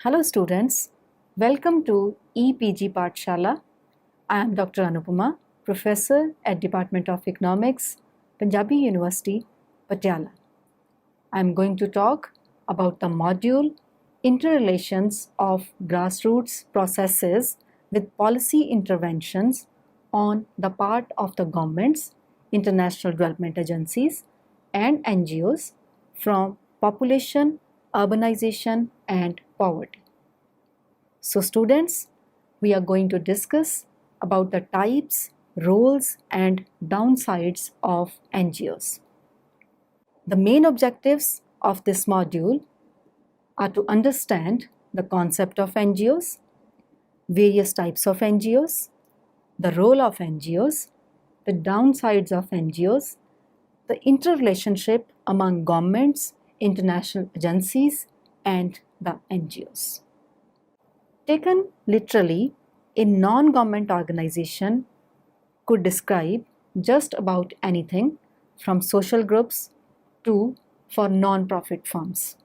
Hello students, welcome to EPG Pathshala. I am Dr. Anupama, Professor at Department of Economics, Punjabi University, Patiala. I am going to talk about the module Interrelations of Grassroots Processes with Policy Interventions on the part of the governments, international development agencies and NGOs from population, urbanization and poverty. So students, we are going to discuss about the types, roles and downsides of NGOs. The main objectives of this module are to understand the concept of NGOs, various types of NGOs, the role of NGOs, the downsides of NGOs, the interrelationship among governments, international agencies and the NGOs. Taken literally, a non-government organization could describe just about anything from social groups to for non-profit firms.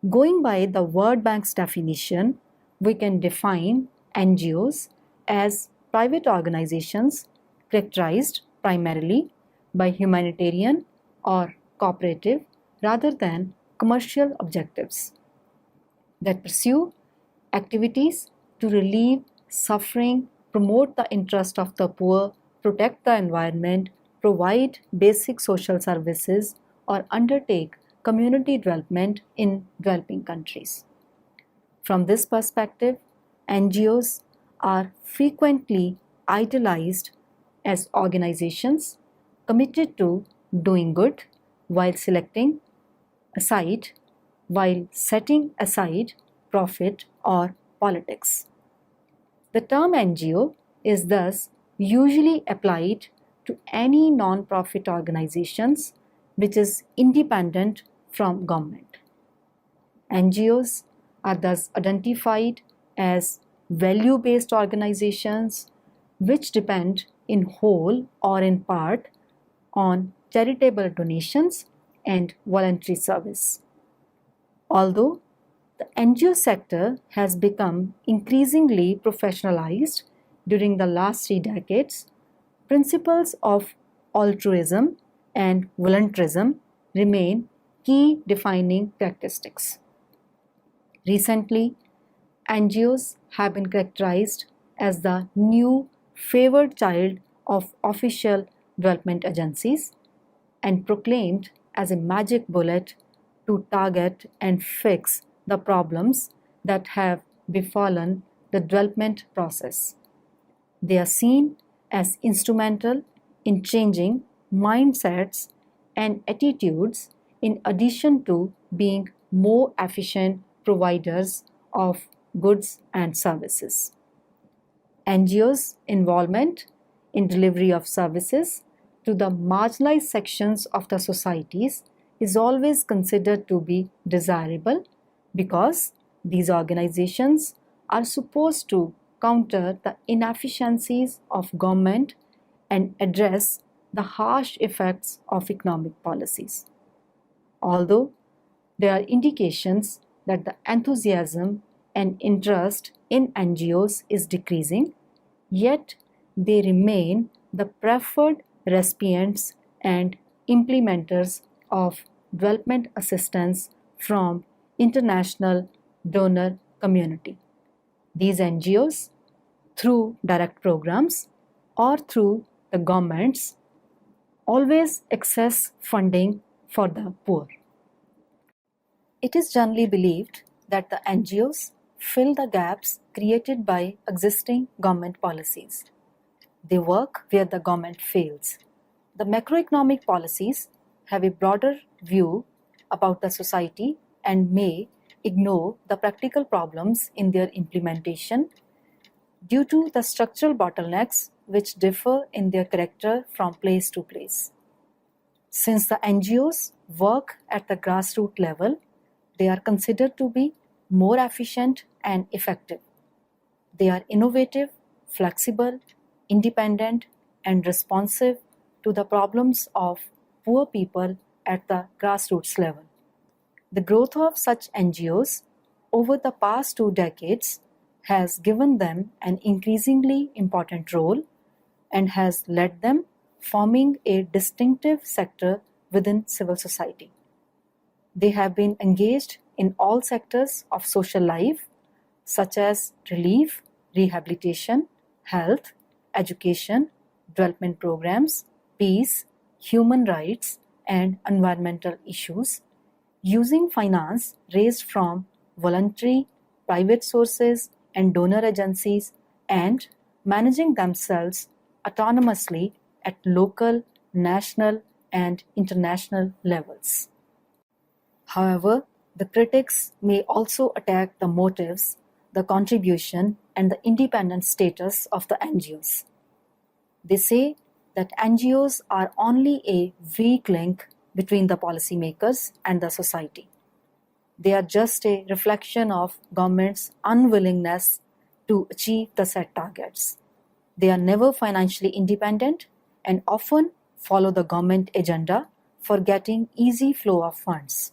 Going by the World Bank's definition, we can define NGOs as private organizations characterized primarily by humanitarian or cooperative rather than commercial objectives that pursue activities to relieve suffering, promote the interest of the poor, protect the environment, provide basic social services, or undertake community development in developing countries. From this perspective, NGOs are frequently idealized as organizations committed to doing good while setting aside profit or politics. The term NGO is thus usually applied to any non-profit organizations which is independent from government. NGOs are thus identified as value-based organizations which depend in whole or in part on charitable donations and voluntary service. Although the NGO sector has become increasingly professionalized during the last 3 decades, principles of altruism and voluntarism remain key defining characteristics. Recently, NGOs have been characterized as the new favored child of official development agencies and proclaimed as a magic bullet to target and fix the problems that have befallen the development process. They are seen as instrumental in changing mindsets and attitudes in addition to being more efficient providers of goods and services. NGOs' involvement in delivery of services to the marginalized sections of the societies is always considered to be desirable because these organizations are supposed to counter the inefficiencies of government and address the harsh effects of economic policies. Although there are indications that the enthusiasm and interest in NGOs is decreasing, yet they remain the preferred recipients and implementers of development assistance from international donor community. These NGOs, through direct programs or through the governments, always access funding for the poor. It is generally believed that the NGOs fill the gaps created by existing government policies. They work where the government fails. The macroeconomic policies have a broader view about the society and may ignore the practical problems in their implementation due to the structural bottlenecks which differ in their character from place to place. Since the NGOs work at the grassroots level, they are considered to be more efficient and effective. They are innovative, flexible, independent, and responsive to the problems of poor people at the grassroots level. The growth of such NGOs over the past 2 decades has given them an increasingly important role and has led them forming a distinctive sector within civil society. They have been engaged in all sectors of social life, such as relief, rehabilitation, health, education, development programs, peace, human rights, and environmental issues, using finance raised from voluntary, private sources, and donor agencies, and managing themselves autonomously at local, national, and international levels. However, the critics may also attack the motives, the contribution, and the independent status of the NGOs. They say that NGOs are only a weak link between the policymakers and the society. They are just a reflection of government's unwillingness to achieve the set targets. They are never financially independent and often follow the government agenda for getting easy flow of funds.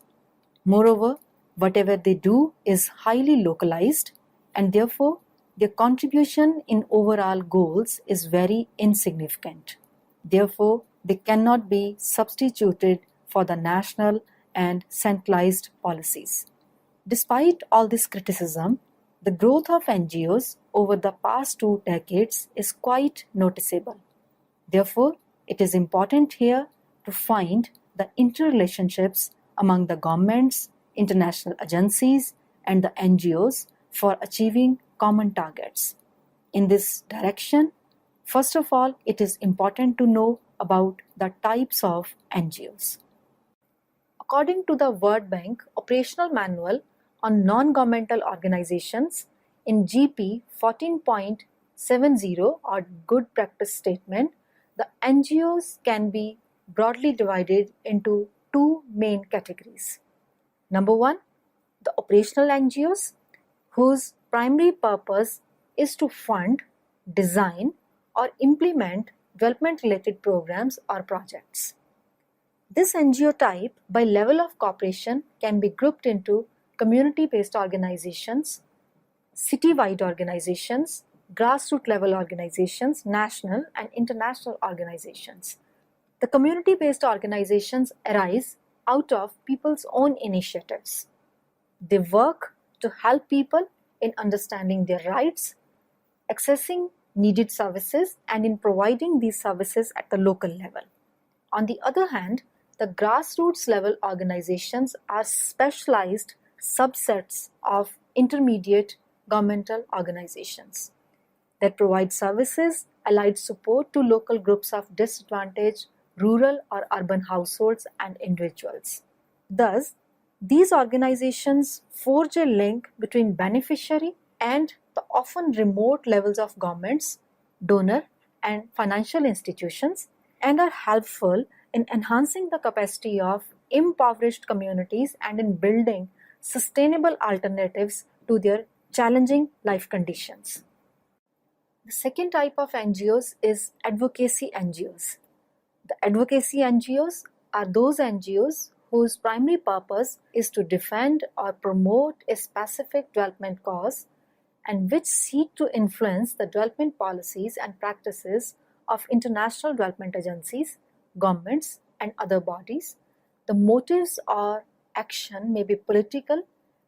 Moreover, whatever they do is highly localized, and therefore their contribution in overall goals is very insignificant. Therefore, they cannot be substituted for the national and centralized policies. Despite all this criticism, the growth of NGOs over the past 2 decades is quite noticeable. Therefore, it is important here to find the interrelationships among the governments, international agencies, and the NGOs for achieving common targets. In this direction, first of all, it is important to know about the types of NGOs. According to the World Bank Operational Manual on Non-Governmental Organizations in GP 14.70 or Good Practice Statement, the NGOs can be broadly divided into two main categories. Number one, the operational NGOs, whose primary purpose is to fund, design, or implement development-related programs or projects. This NGO type, by level of cooperation, can be grouped into community-based organizations, city-wide organizations, grassroots level organizations, national and international organizations. The community-based organizations arise out of people's own initiatives. They work to help people in understanding their rights, accessing needed services, and in providing these services at the local level. On the other hand, the grassroots level organizations are specialized subsets of intermediate governmental organizations that provide services, allied support to local groups of disadvantaged rural or urban households and individuals. Thus, these organizations forge a link between beneficiary and the often remote levels of governments, donor, and financial institutions, and are helpful in enhancing the capacity of impoverished communities and in building sustainable alternatives to their challenging life conditions. The second type of NGOs is advocacy NGOs. The advocacy NGOs are those NGOs whose primary purpose is to defend or promote a specific development cause and which seek to influence the development policies and practices of international development agencies, governments, and other bodies. The motives or action may be political,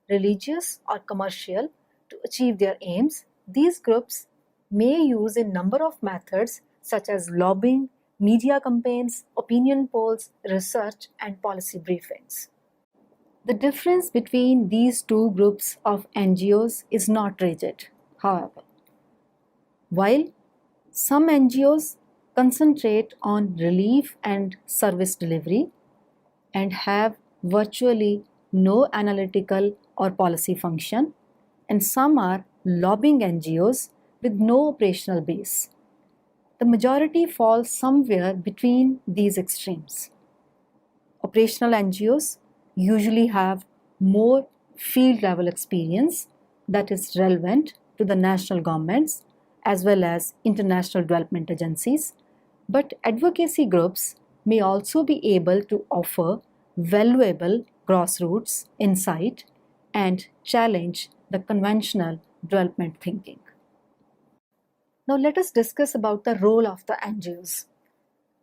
religious, or commercial to achieve their aims. These groups may use a number of methods such as lobbying, media campaigns, opinion polls, research, and policy briefings. The difference between these two groups of NGOs is not rigid, however. While some NGOs concentrate on relief and service delivery and have virtually no analytical or policy function, and some are lobbying NGOs with no operational base. The majority falls somewhere between these extremes. Operational NGOs usually have more field level experience that is relevant to the national governments as well as international development agencies, but advocacy groups may also be able to offer valuable grassroots insight and challenge the conventional development thinking. Now let us discuss about the role of the NGOs.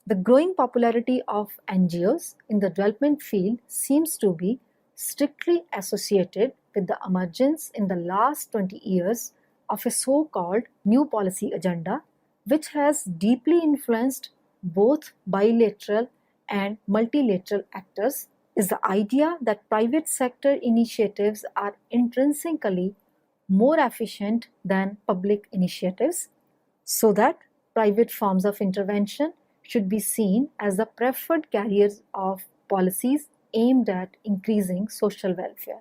The growing popularity of NGOs in the development field seems to be strictly associated with the emergence in the last 20 years of a so-called new policy agenda, which has deeply influenced both bilateral and multilateral actors. Is the idea that private sector initiatives are intrinsically more efficient than public initiatives, so that private forms of intervention should be seen as the preferred carriers of policies aimed at increasing social welfare.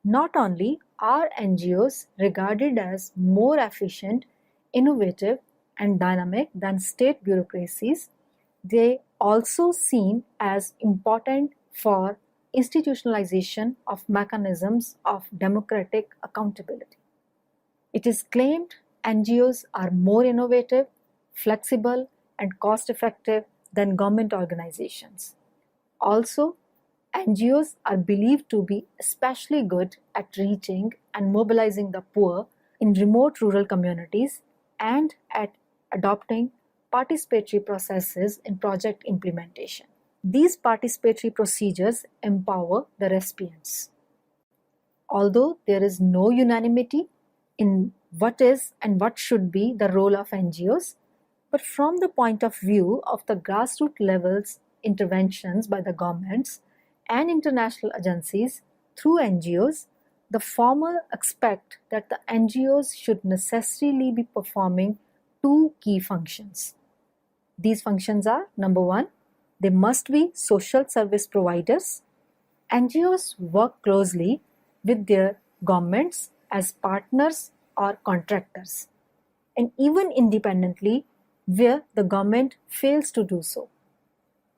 Not only are NGOs regarded as more efficient, innovative, and dynamic than state bureaucracies, they also seen as important for institutionalization of mechanisms of democratic accountability. It is claimed NGOs are more innovative, flexible, and cost-effective than government organizations. Also, NGOs are believed to be especially good at reaching and mobilizing the poor in remote rural communities and at adopting participatory processes in project implementation. These participatory procedures empower the recipients. Although there is no unanimity in what is and what should be the role of NGOs, but from the point of view of the grassroots levels interventions by the governments and international agencies through NGOs, the former expect that the NGOs should necessarily be performing two key functions. These functions are: number one, they must be social service providers. NGOs work closely with their governments as partners or contractors, and even independently where the government fails to do so.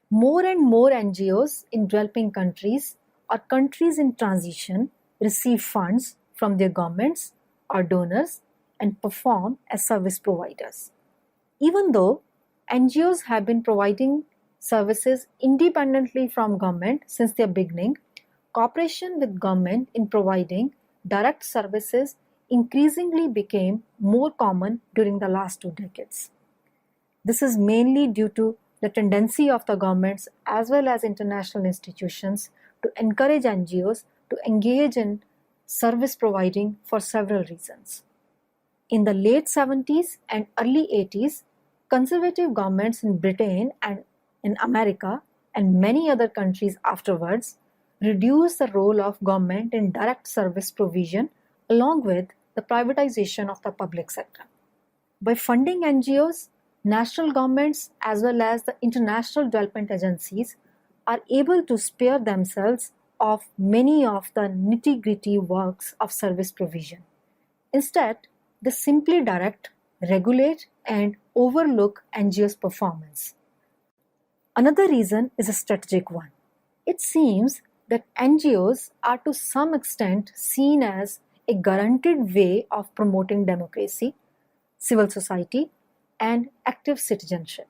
More and more NGOs in developing countries or countries in transition receive funds from their governments or donors and perform as service providers. Even though NGOs have been providing services independently from government since their beginning, cooperation with government in providing direct services increasingly became more common during the last 2 decades. This is mainly due to the tendency of the governments as well as international institutions to encourage NGOs to engage in service providing for several reasons. In the late 70s and early 80s, conservative governments in Britain and in America and many other countries afterwards reduced the role of government in direct service provision along with the privatization of the public sector. By funding NGOs, national governments as well as the international development agencies are able to spare themselves of many of the nitty-gritty works of service provision. Instead, they simply direct, regulate, and overlook NGOs' performance. Another reason is a strategic one. It seems that NGOs are to some extent seen as a guaranteed way of promoting democracy, civil society, and active citizenship.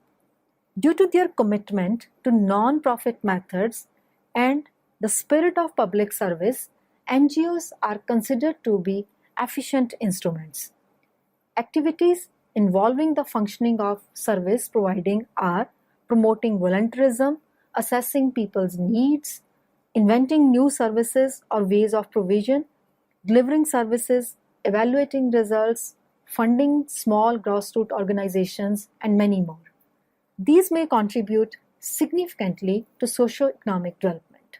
Due to their commitment to non-profit methods and the spirit of public service, NGOs are considered to be efficient instruments. Activities involving the functioning of service providing are promoting volunteerism, assessing people's needs, inventing new services or ways of provision, delivering services, evaluating results, funding small grassroots organizations, and many more. These may contribute significantly to socio-economic development.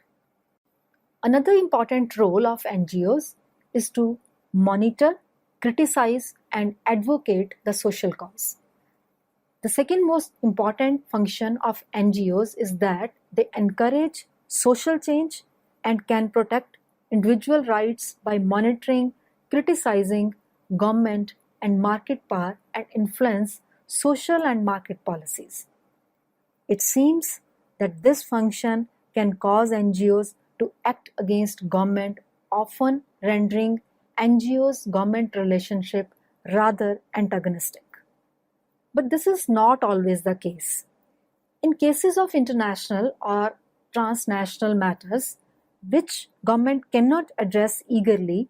Another important role of NGOs is to monitor, criticize, and advocate the social cause. The second most important function of NGOs is that they encourage social change and can protect individual rights by monitoring, criticizing government and market power and influence social and market policies. It seems that this function can cause NGOs to act against government, often rendering NGOs' government relationship rather antagonistic. But this is not always the case. In cases of international or transnational matters, which government cannot address eagerly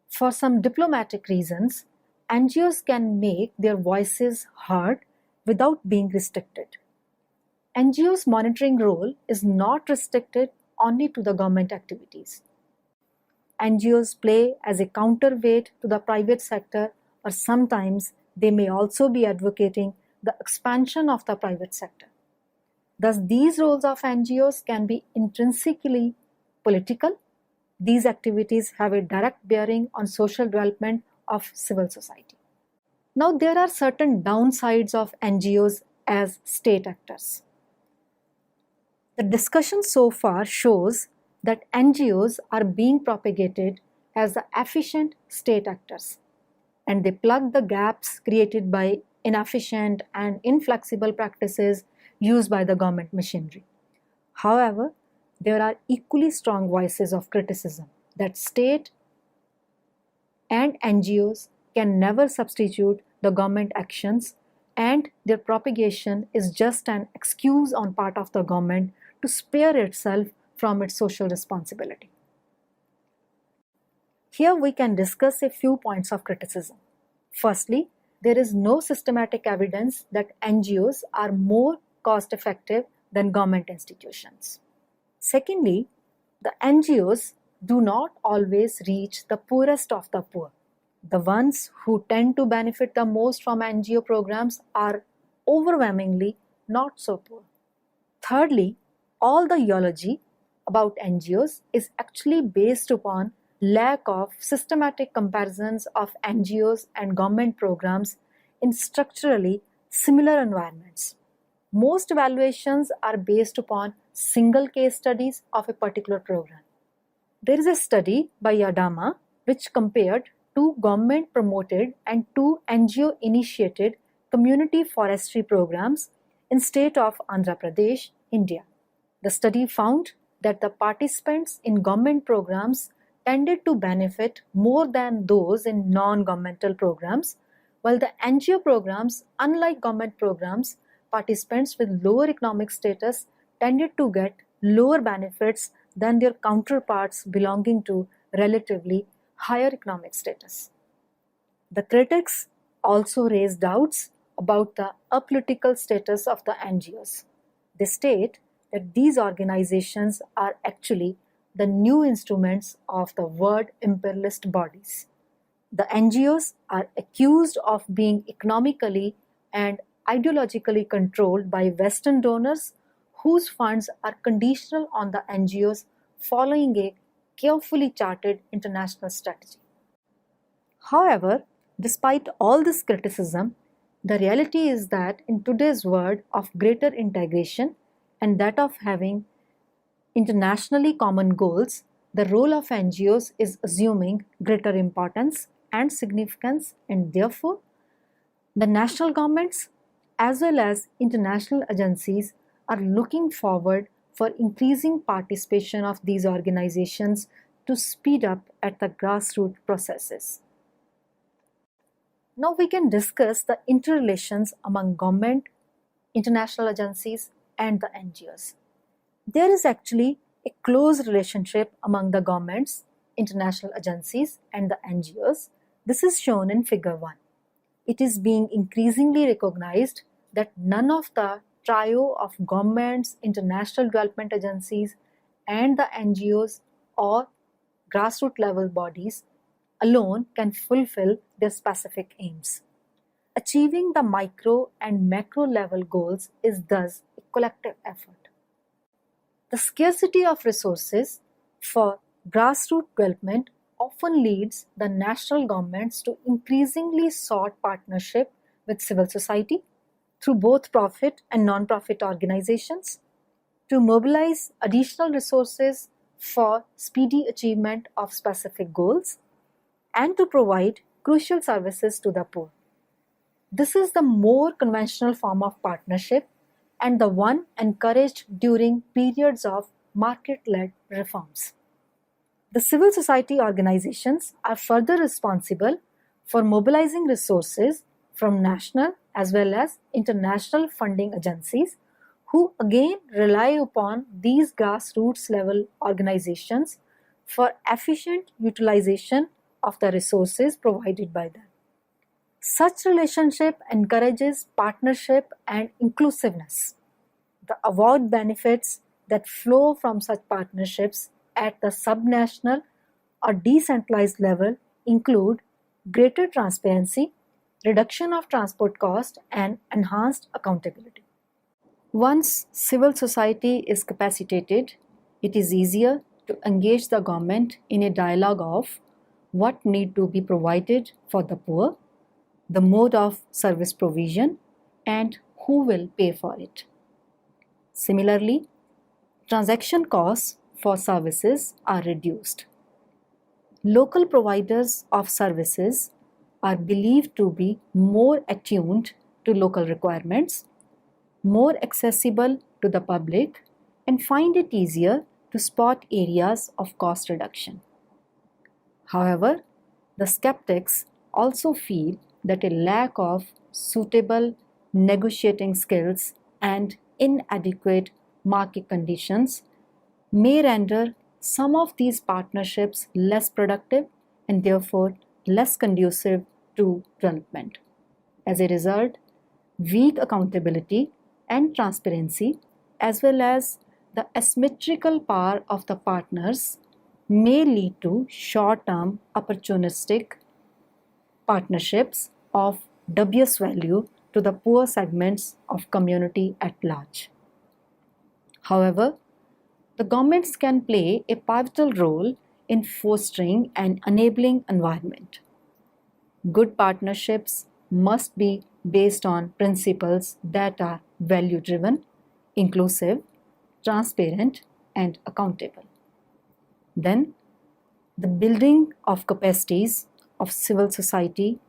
for some diplomatic reasons, NGOs can make their voices heard without being restricted. NGOs' monitoring role is not restricted only to the government activities. NGOs play as a counterweight to the private sector, or sometimes they may also be advocating the expansion of the private sector. Thus, these roles of NGOs can be intrinsically political. These activities have a direct bearing on social development of civil society. Now, there are certain downsides of NGOs as state actors. The discussion so far shows that NGOs are being propagated as the efficient state actors, and they plug the gaps created by inefficient and inflexible practices used by the government machinery. However, there are equally strong voices of criticism that state and NGOs can never substitute the government actions, and their propagation is just an excuse on part of the government to spare itself from its social responsibility. Here we can discuss a few points of criticism. Firstly, there is no systematic evidence that NGOs are more cost-effective than government institutions. Secondly, the NGOs do not always reach the poorest of the poor. The ones who tend to benefit the most from NGO programs are overwhelmingly not so poor. Thirdly, all the ideology about NGOs is actually based upon lack of systematic comparisons of NGOs and government programs in structurally similar environments. Most evaluations are based upon single case studies of a particular program. There is a study by Adama which compared two government-promoted and two NGO-initiated community forestry programs in state of Andhra Pradesh, India. The study found that the participants in government programs tended to benefit more than those in non-governmental programs, while the NGO programs, unlike government programs, participants with lower economic status tended to get lower benefits than their counterparts belonging to relatively higher economic status. The critics also raise doubts about the apolitical status of the NGOs. They state that these organizations are actually the new instruments of the word imperialist bodies. The NGOs are accused of being economically and ideologically controlled by Western donors whose funds are conditional on the NGOs following a carefully charted international strategy. However, despite all this criticism, the reality is that in today's world of greater integration and that of having internationally common goals, the role of NGOs is assuming greater importance and significance, and therefore, the national governments as well as international agencies are looking forward for increasing participation of these organizations to speed up at the grassroots processes. Now we can discuss the interrelations among government, international agencies, and the NGOs. There is actually a close relationship among the governments, international agencies, and the NGOs. This is shown in Figure 1. It is being increasingly recognized that none of the trio of governments, international development agencies, and the NGOs or grassroots level bodies alone can fulfill their specific aims. Achieving the micro and macro level goals is thus a collective effort. The scarcity of resources for grassroots development often leads the national governments to increasingly sought partnership with civil society through both profit and non-profit organizations to mobilize additional resources for speedy achievement of specific goals and to provide crucial services to the poor. This is the more conventional form of partnership and the one encouraged during periods of market-led reforms. The civil society organizations are further responsible for mobilizing resources from national as well as international funding agencies who again rely upon these grassroots level organizations for efficient utilization of the resources provided by them. Such relationship encourages partnership and inclusiveness. The avowed benefits that flow from such partnerships at the subnational or decentralized level include greater transparency, reduction of transport cost, and enhanced accountability. Once civil society is capacitated, it is easier to engage the government in a dialogue of what need to be provided for the poor, the mode of service provision, and who will pay for it. Similarly, transaction costs for services are reduced. Local providers of services are believed to be more attuned to local requirements, more accessible to the public, and find it easier to spot areas of cost reduction. However, the skeptics also feel that a lack of suitable negotiating skills and inadequate market conditions may render some of these partnerships less productive and therefore less conducive to development. As a result, weak accountability and transparency, as well as the asymmetrical power of the partners, may lead to short-term opportunistic partnerships of dubious value to the poor segments of community at large. However, the governments can play a pivotal role in fostering an enabling environment. Good partnerships must be based on principles that are value-driven, inclusive, transparent, and accountable. Then, the building of capacities of civil society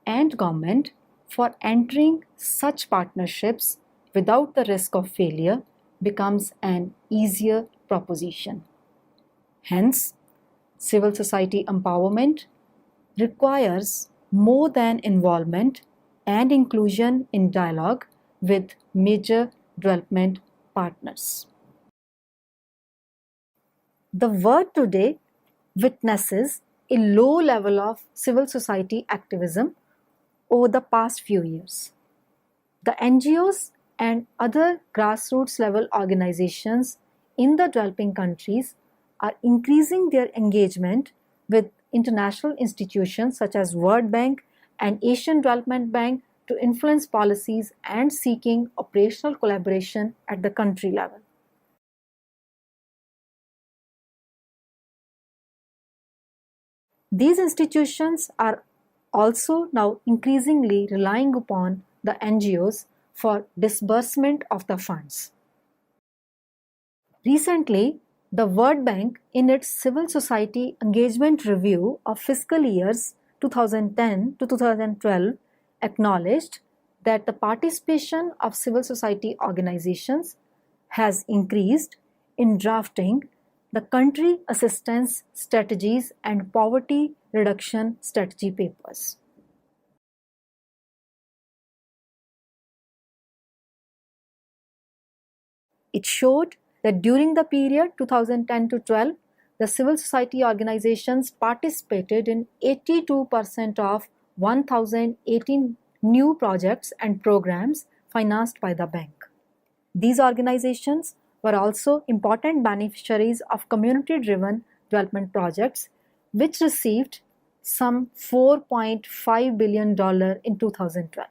and government for entering such partnerships without the risk of failure becomes an easier proposition. Hence, civil society empowerment requires more than involvement and inclusion in dialogue with major development partners. The world today witnesses a low level of civil society activism over the past few years. The NGOs and other grassroots level organizations in the developing countries are increasing their engagement with international institutions such as World Bank and Asian Development Bank to influence policies and seeking operational collaboration at the country level. These institutions are also now increasingly relying upon the NGOs for disbursement of the funds. Recently, the World Bank, in its Civil Society Engagement Review of fiscal years 2010 to 2012, acknowledged that the participation of civil society organizations has increased in drafting the country assistance strategies and poverty reduction strategy papers. It showed that during the period 2010 to 12, the civil society organizations participated in 82% of 1,018 new projects and programs financed by the bank. These organizations were also important beneficiaries of community-driven development projects, which received some $4.5 billion in 2012.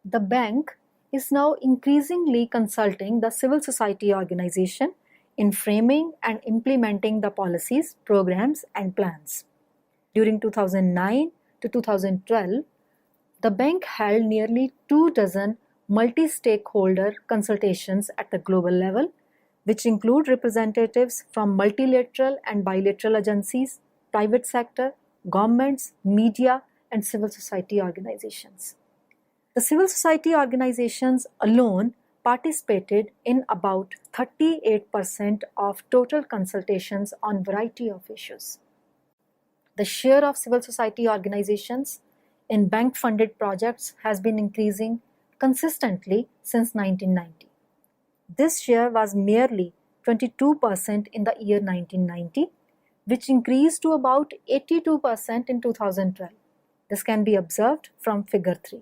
The bank is now increasingly consulting the civil society organization in framing and implementing the policies, programs, and plans. During 2009 to 2012, the bank held nearly 24 multi-stakeholder consultations at the global level, which include representatives from multilateral and bilateral agencies, private sector, governments, media, and civil society organizations. The civil society organizations alone participated in about 38% of total consultations on variety of issues. the share of civil society organizations in bank-funded projects has been increasing consistently since 1990. This share was merely 22% in the year 1990, which increased to about 82% in 2012. This can be observed from figure 3.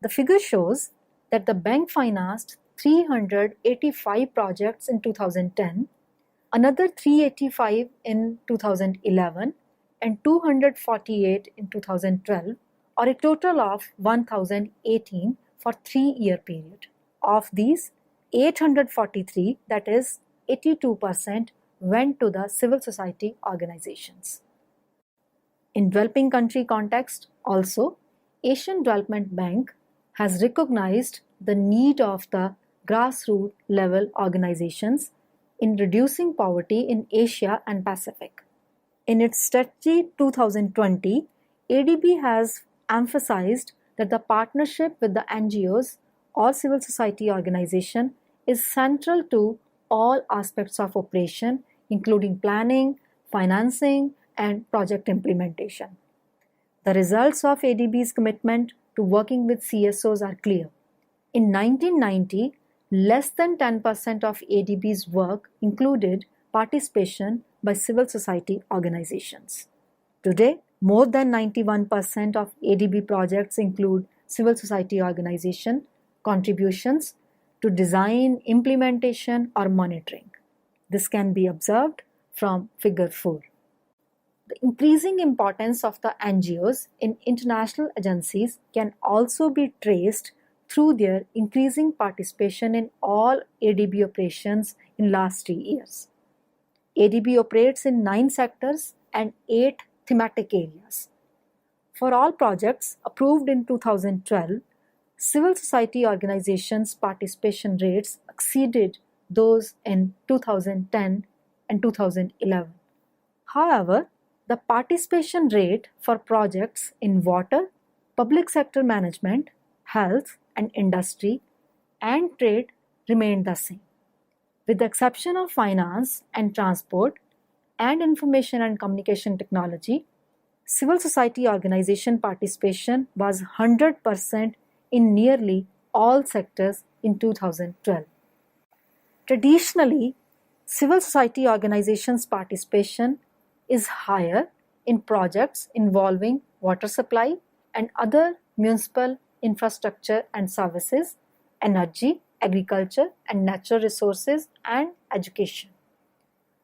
The figure shows that the bank financed 385 projects in 2010, another 385 in 2011, and 248 in 2012, or a total of 1018 for 3-year period. Of these, 843, that is 82%, went to the civil society organizations. In developing country context also, Asian Development Bank has recognized the need of the grassroots level organizations in reducing poverty in Asia and Pacific. In its strategy 2020, ADB has emphasized that the partnership with the NGOs or civil society organization is central to all aspects of operation, including planning, financing, and project implementation. The results of ADB's commitment to working with CSOs are clear. In 1990, less than 10% of ADB's work included participation by civil society organizations. Today, more than 91% of ADB projects include civil society organization contributions to design, implementation, or monitoring. This can be observed from figure 4. The increasing importance of the NGOs in international agencies can also be traced through their increasing participation in all ADB operations in last 3 years. ADB operates in 9 sectors and 8 thematic areas. For all projects approved in 2012, civil society organizations' participation rates exceeded those in 2010 and 2011. However, the participation rate for projects in water, public sector management, health and industry, and trade remained the same. With the exception of finance and transport and information and communication technology, civil society organization participation was 100% in nearly all sectors in 2012. Traditionally, civil society organizations' participation is higher in projects involving water supply and other municipal infrastructure and services, energy, agriculture and natural resources, and education.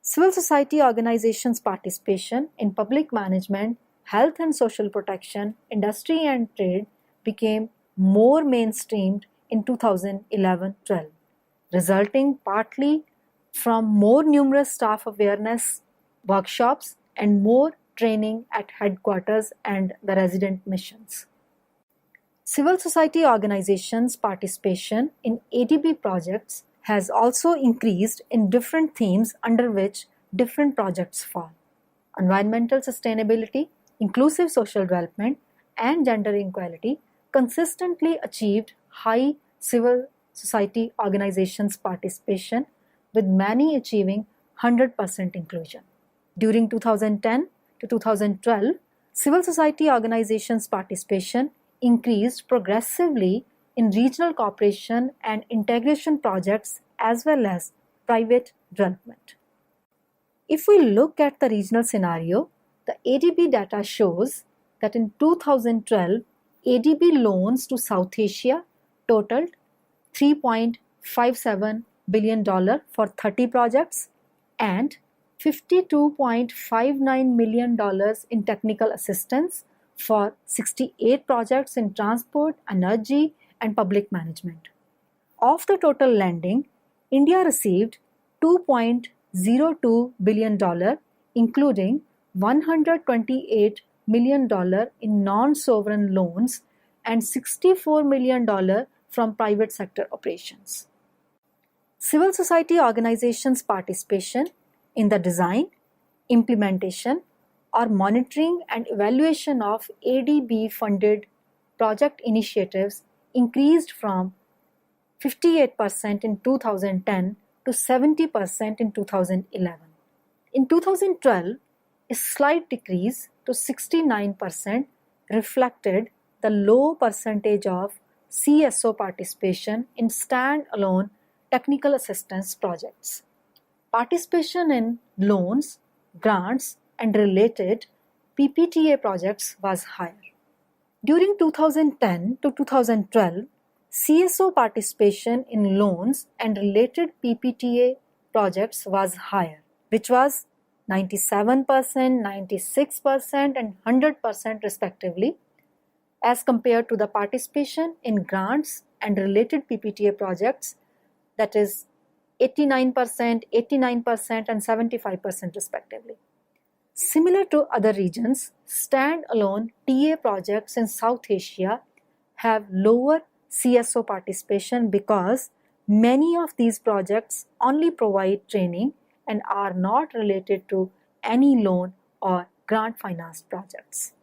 Civil society organizations' participation in public management, health and social protection, industry and trade became more mainstreamed in 2011-12, resulting partly from more numerous staff awareness workshops and more training at headquarters and the resident missions. Civil society organizations' participation in ADB projects has also increased in different themes under which different projects fall. Environmental sustainability, inclusive social development, and gender equality consistently achieved high civil society organizations' participation, with many achieving 100% inclusion. During 2010 to 2012, civil society organizations' participation increased progressively in regional cooperation and integration projects as well as private development. If we look at the regional scenario, the ADB data shows that in 2012, ADB loans to South Asia totaled $3.57 billion for 30 projects and $52.59 million in technical assistance for 68 projects in transport, energy, and public management. Of the total lending, India received $2.02 billion, including $128 million in non-sovereign loans and $64 million from private sector operations. Civil society organizations' participation in the design, implementation, or monitoring and evaluation of ADB-funded project initiatives increased from 58% in 2010 to 70% in 2011. In 2012, a slight decrease to 69% reflected the low percentage of CSO participation in stand-alone technical assistance projects. Participation in loans, grants, and related PPTA projects was higher. During 2010 to 2012, CSO participation in loans and related PPTA projects was higher, which was 97%, 96%, and 100% respectively, as compared to the participation in grants and related PPTA projects, that is 89%, 89%, and 75% respectively. Similar to other regions, stand-alone TA projects in South Asia have lower CSO participation because many of these projects only provide training and are not related to any loan or grant financed projects.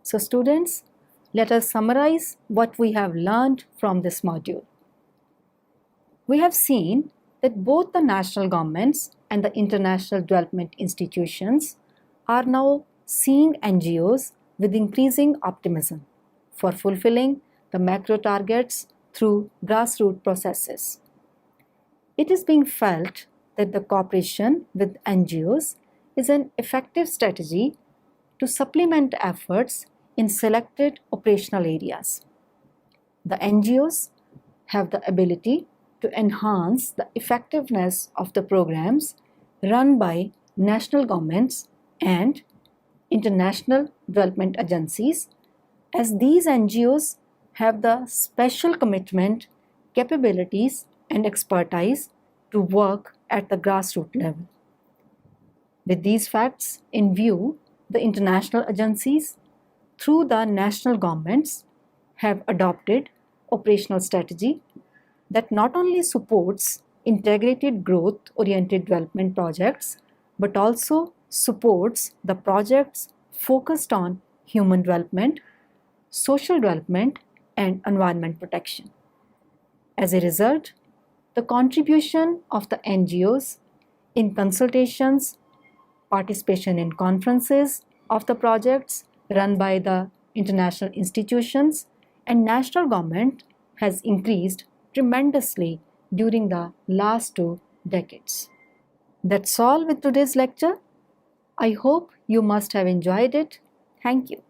So students, let us summarize what we have learned from this module. We have seen that both the national governments and the international development institutions are now seeing NGOs with increasing optimism for fulfilling the macro targets through grassroots processes. It is being felt that the cooperation with NGOs is an effective strategy to supplement efforts in selected operational areas. The NGOs have the ability to enhance the effectiveness of the programs run by national governments and international development agencies, as these NGOs have the special commitment, capabilities, and expertise to work at the grassroots level. With these facts in view, the international agencies, through the national governments, have adopted operational strategy that not only supports integrated growth-oriented development projects, but also supports the projects focused on human development, social development, and environment protection. As a result, the contribution of the NGOs in consultations, participation in conferences of the projects run by the international institutions and national government has increased tremendously during the last 2 decades. That's all with today's lecture. I hope you must have enjoyed it. Thank you.